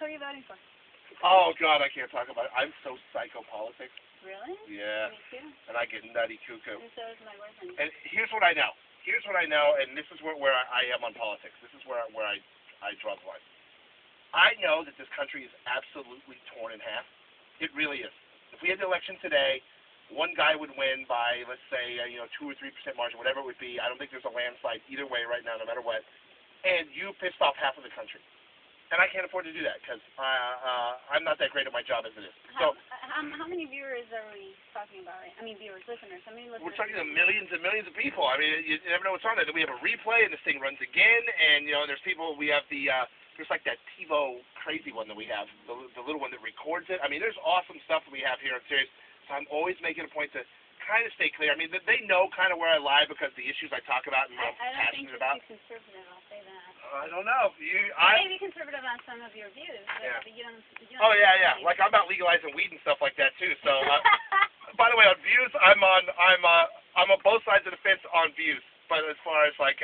Who are you voting for? Oh, God, I can't talk about it. I'm so psychopolitics. Really? Yeah. Me too. And I get nutty cuckoo. And so is my boyfriend. And here's what I know. Here's what I know, and this is where I am on politics. This is where I draw the line. I know that this country is absolutely torn in half. It really is. If we had the election today, one guy would win by, let's say, 2 or 3% margin, whatever it would be. I don't think there's a landslide either way right now, no matter what. And you pissed off half of the country. And I can't afford to do that because I'm not that great at my job as it is. So how many viewers are we talking about? Right? I mean, viewers, listeners. How many listeners? We're talking to millions and millions of people. I mean, you never know what's on there. Then we have a replay, and this thing runs again. And there's people. We have there's like that TiVo crazy one that we have, the little one that records it. I mean, there's awesome stuff that we have here on Sirius. So I'm always making a point to kind of stay clear. I mean, they know kind of where I lie because the issues I talk about and I'm passionate about. I don't think you're too conservative. I'll say that. I don't know. I may be conservative on some of your views, but you don't. Oh yeah. Like I'm about legalizing weed and stuff like that too. So, by the way, on views, I'm on both sides of the fence on views. But as far as like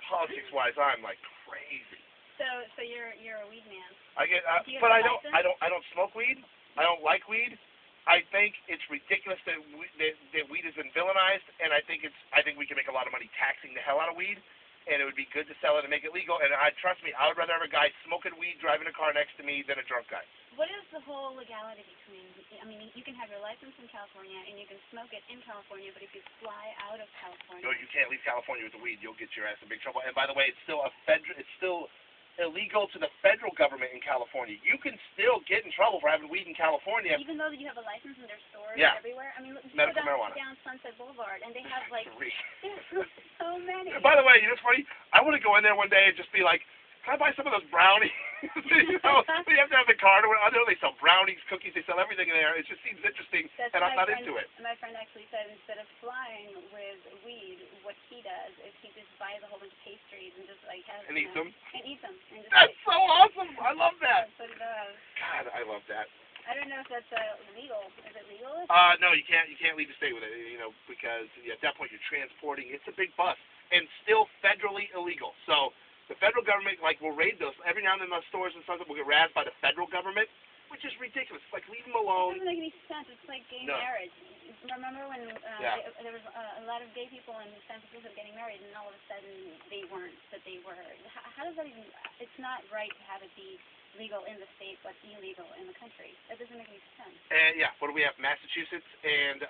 politics wise, I'm like crazy. So you're a weed man. I get, but I don't smoke weed. I don't like weed. I think it's ridiculous that weed has been villainized, and I think we can make a lot of money taxing the hell out of weed, and it would be good to sell it and make it legal. And trust me, I would rather have a guy smoking weed driving a car next to me than a drunk guy. What is the whole legality between? I mean, you can have your license in California and you can smoke it in California, but if you fly out of California, no, you can't leave California with the weed. You'll get your ass in big trouble. And by the way, it's still illegal to the federal government in California. You can still get in trouble for having weed in California. Even though you have a license and there's stores everywhere? I mean, medical marijuana. Down Sunset Boulevard, and they have, like, there's so many. By the way, it's funny, I want to go in there one day and just be like, can I buy some of those brownies? You have to have the card. I know they sell brownies, cookies, they sell everything in there. It just seems interesting, and I'm not into it. My friend actually said instead of flying with weed, what he does is he just buys a whole bunch of pastries and just, like, has eats them? And eats them. And just, that's so awesome! I love that! That's what he does. God, I love that. I don't know if that's legal. Is it legal? No, you can't leave the state with it, because at that point you're transporting. It's a big bus, and still federally illegal. So the federal government, will raid those. Every now and then, those stores and stuff will get razzed by the federal government, which is ridiculous. It's like, leave them alone. It doesn't make any sense. It's like gay marriage. Remember when there was a lot of gay people in San Francisco getting married, and all of a sudden they weren't, but they were. How does that even? It's not right to have it be legal in the state, but illegal in the country. That doesn't make any sense. And what do we have? Massachusetts and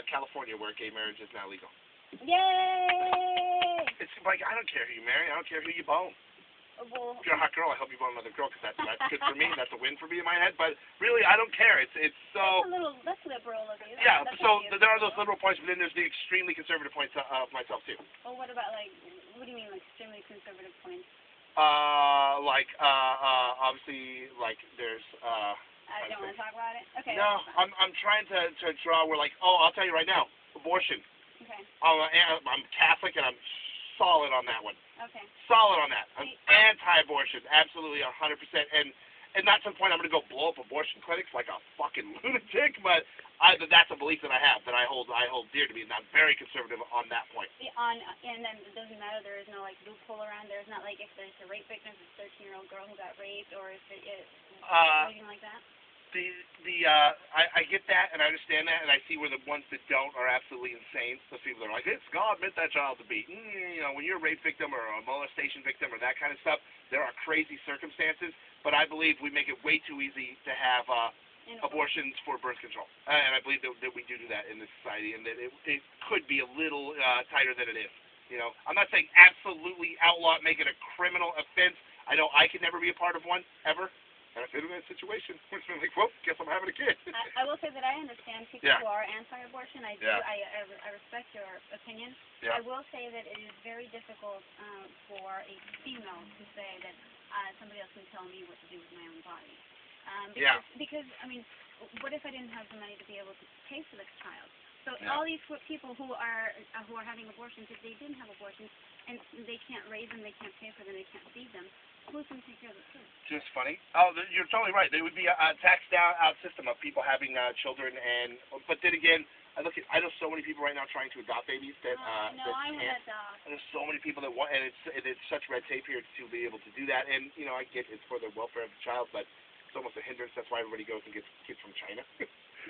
California, where gay marriage is now legal. Yay! It's like, I don't care who you marry. I don't care who you bone. Well, if you're a hot girl, I hope you bone another girl, because that's good for me. That's a win for me in my head. But really, I don't care. It's so. That's liberal of you. Yeah. So there are those liberal points, but then there's the extremely conservative points of myself too. Well, what about what do you mean, extremely conservative points? Obviously, there's. I don't want to talk about it. Okay. No, I'm trying to draw where I'll tell you right now, abortion. Okay. I'm Catholic, and I'm solid on that one. Okay. Solid on that. I'm anti-abortion, absolutely 100%. And not to the point I'm going to go blow up abortion clinics like a fucking lunatic, but that's a belief that I have, that I hold dear to me, and I'm very conservative on that point. And then it doesn't matter. There is no loophole around. There's not if there's a rape victim, it's a 13-year-old girl who got raped, or if it is anything like that. I get that, and I understand that, and I see where the ones that don't are absolutely insane. Those people that are like, it's God meant that child to be. When you're a rape victim or a molestation victim or that kind of stuff, there are crazy circumstances, but I believe we make it way too easy to have abortions for birth control. And I believe that we do that in this society, and that it could be a little tighter than it is. I'm not saying absolutely outlaw it, make it a criminal offense. I know I could never be a part of one, ever. And I've been in that situation. It's been like, well, guess I'm having a kid. I will say that I understand people who are anti-abortion. I do. I respect your opinion. Yeah. I will say that it is very difficult for a female to say that somebody else can tell me what to do with my own body. Because, I mean, what if I didn't have the money to be able to pay for this child? So all these people who are having abortions, if they didn't have abortions and they can't raise them, they can't pay for them, they can't feed them, Who's going to take care of the kids? Just funny. Oh, you're totally right. There would be a taxed out system of people having children, but then again, I know so many people right now trying to adopt babies that no, I want to adopt. And there's so many people that want, and it's such red tape here to be able to do that. And you know, I get it's for the welfare of the child, but it's almost a hindrance. That's why everybody goes and gets kids from China.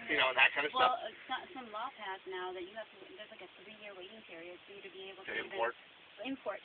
You know, and that kind of stuff. Well, some law passed now that you have to. There's like a 3-year waiting period for you to be able to import. Import.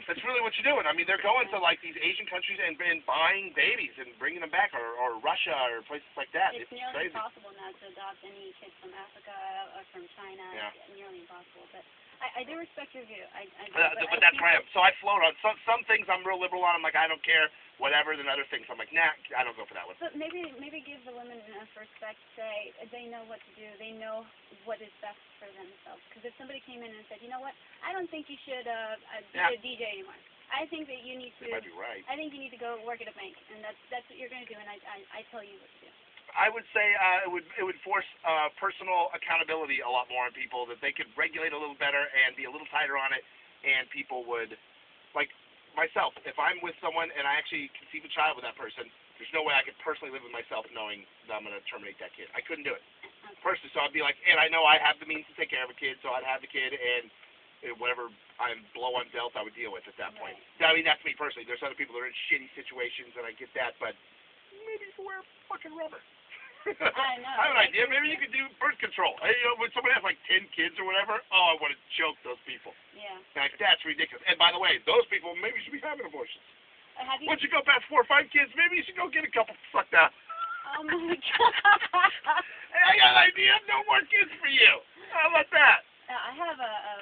That's really what you're doing. I mean, they're going to like these Asian countries and buying babies and bringing them back, or Russia or places like that. It's nearly impossible now to adopt any kids from Africa or from China. Yeah. It's nearly impossible. But I do respect your view. But that's where I am. So I float on some things. I'm real liberal on. I'm like, I don't care, whatever. Then other things, I'm like, nah, I don't go for that one. But maybe give the women enough respect. Say they know what to do. They know what is best for themselves. Because if somebody came in and said, you know what, I don't think you should be a DJ anymore. I think that you need to. They might be right. I think you need to go work at a bank, and that's what you're going to do. And I tell you what to do. I would say it would force personal accountability a lot more on people, that they could regulate a little better and be a little tighter on it, and people would, like myself, if I'm with someone and I actually conceive a child with that person, there's no way I could personally live with myself knowing that I'm going to terminate that kid. I couldn't do it. Personally, so I'd be like, and I know I have the means to take care of a kid, so I'd have the kid, and whatever I'm blow on dealt, I would deal with at that point. I mean, that's me personally. There's other people that are in shitty situations, and I get that, but maybe you can wear fucking rubber. I know. I have an idea. Maybe you could do birth control. You know, when somebody has like 10 kids or whatever, I want to choke those people. Yeah. Like, that's ridiculous. And by the way, those people maybe should be having abortions. Once you go past 4 or 5 kids, maybe you should go get a couple sucked out. Oh my God. Hey, I got an idea. No more kids for you. How about that? I have a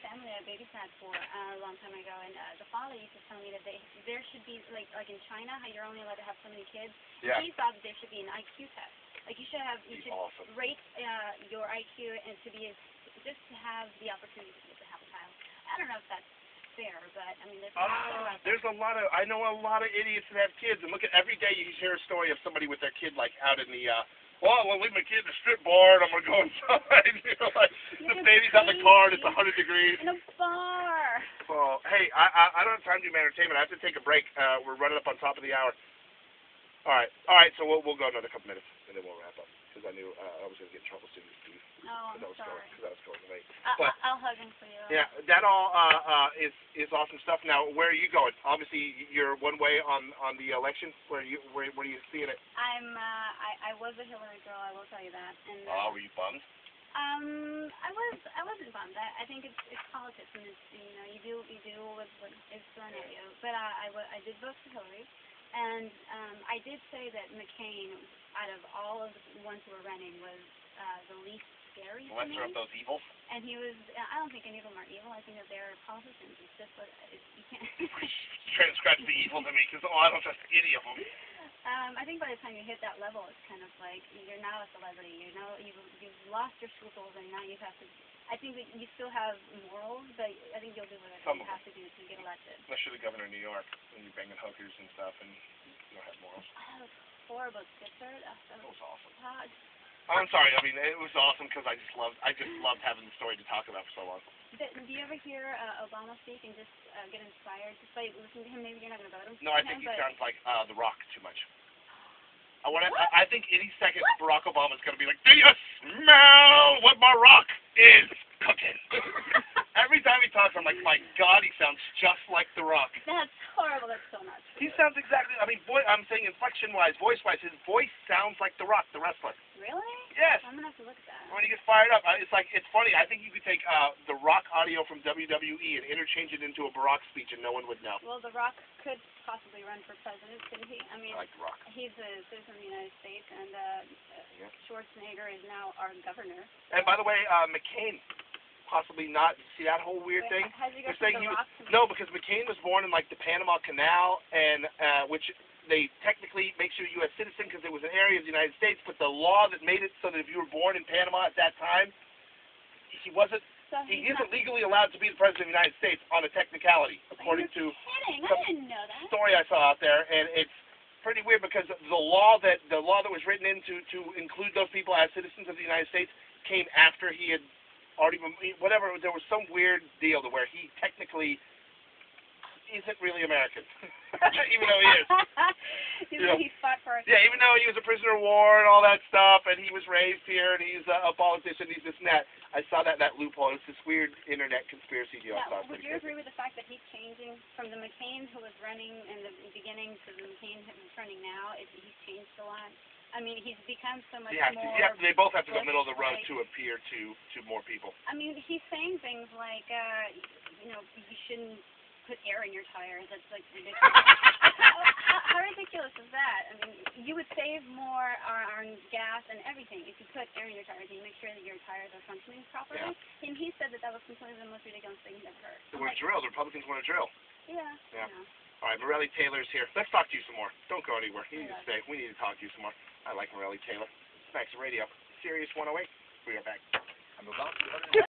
family I babysat for a long time ago, and the father used to tell me that there should be, like in China, how you're only allowed to have so many kids. Yeah. He thought that there should be an IQ test. Like you should rate your IQ and just to have the opportunity to have a child. I don't know if that's fair, but I mean, there's a lot of, I know a lot of idiots that have kids, and look at every day you hear a story of somebody with their kid like out in the well, I'm going to leave my kid in the strip bar, and I'm going to go inside. You know, like, the baby's out in the car, and it's 100 degrees. In a bar. Well, hey, I don't have time to do my entertainment. I have to take a break. We're running up on top of the hour. All right, so we'll go another couple minutes, and then we'll wrap up, because I knew I was going to get in trouble soon with Steve. No, I'm sorry. Because I was going late. I'll hug him for you. Yeah, that all is awesome stuff. Now, where are you going? Obviously, you're one way on the election. Where are you seeing it? I was a Hillary girl. I will tell you that. And were you bummed? I wasn't bummed. I think it's politics, and it's, you know, you do what is thrown at you. But I did vote for Hillary, and I did say that McCain, out of all of the ones who were running, was the least scary to me. Lesser of those evils? And he was, I don't think any of them are evil. I think that they're politicians. It's just what, you can't... Transcribe the evil to me, because I don't trust any of them. I think by the time you hit that level, it's kind of like, you're now a celebrity. You know, you've lost your scruples, and now you have to... I think that you still have morals, but I think you'll do whatever you have to do to get elected. Unless you're the governor of New York, and you're banging hookers and stuff, and you don't have morals. That was horrible. Spitford. That was awesome. God. I'm sorry. I mean, it was awesome because I just loved having the story to talk about for so long. Do you ever hear Obama speak and just get inspired? Just by listening to him, maybe you're not going to vote him. No, I think he sounds like The Rock too much. I think any second Barack Obama's going to be like, do you smell what my rock is cooking? Every time he talks, I'm like, my God, he sounds just like The Rock. That's horrible. That's so not true. He sounds exactly, I mean, I'm saying inflection-wise, voice-wise, his voice sounds like The Rock, the wrestler. Really? Yes. I'm going to have to look at that. When he gets fired up, it's funny. I think you could take The Rock audio from WWE and interchange it into a Barack speech and no one would know. Well, The Rock could possibly run for president, couldn't he? I mean, I like The Rock. He's a citizen of the United States, and Schwarzenegger is now our governor. And by the way, McCain, possibly not. See that whole weird thing? Has he got saying The Rock? No, because McCain was born in like the Panama Canal, and which they technically makes you a U.S. citizen because it was an area of the United States, but the law that made it so that if you were born in Panama at that time, he wasn't. So he isn't legally allowed to be the president of the United States on a technicality, according to I didn't know that. Story I saw out there, and it's pretty weird because the law that was written in to include those people as citizens of the United States came after he had already been, whatever. There was some weird deal to where he technically isn't really American, even though he is. He fought for us. Yeah, even though he was a prisoner of war and all that stuff, and he was raised here, and he's a politician, he's this and that. I saw that loophole. It's this weird internet conspiracy deal. Yeah, would you agree with the fact that he's changing from the McCain who was running in the beginning to the McCain who's running now? He's changed a lot. I mean, he's become so much more. Yeah, they both have to go middle of the road to appear to more people. I mean, he's saying things like, you shouldn't put air in your tires. That's like ridiculous. How ridiculous is that? I mean, you would save more on gas and everything if you put air in your tires and you make sure that your tires are functioning properly. Yeah. And he said that was completely the most ridiculous thing he's ever heard. They want to drill. The Republicans want to drill. Yeah. All right, Mirelly Taylor's here. Let's talk to you some more. Don't go anywhere. You need to stay. We need to talk to you some more. I like Mirelly Taylor. Maxim Radio, Sirius 108. We are back.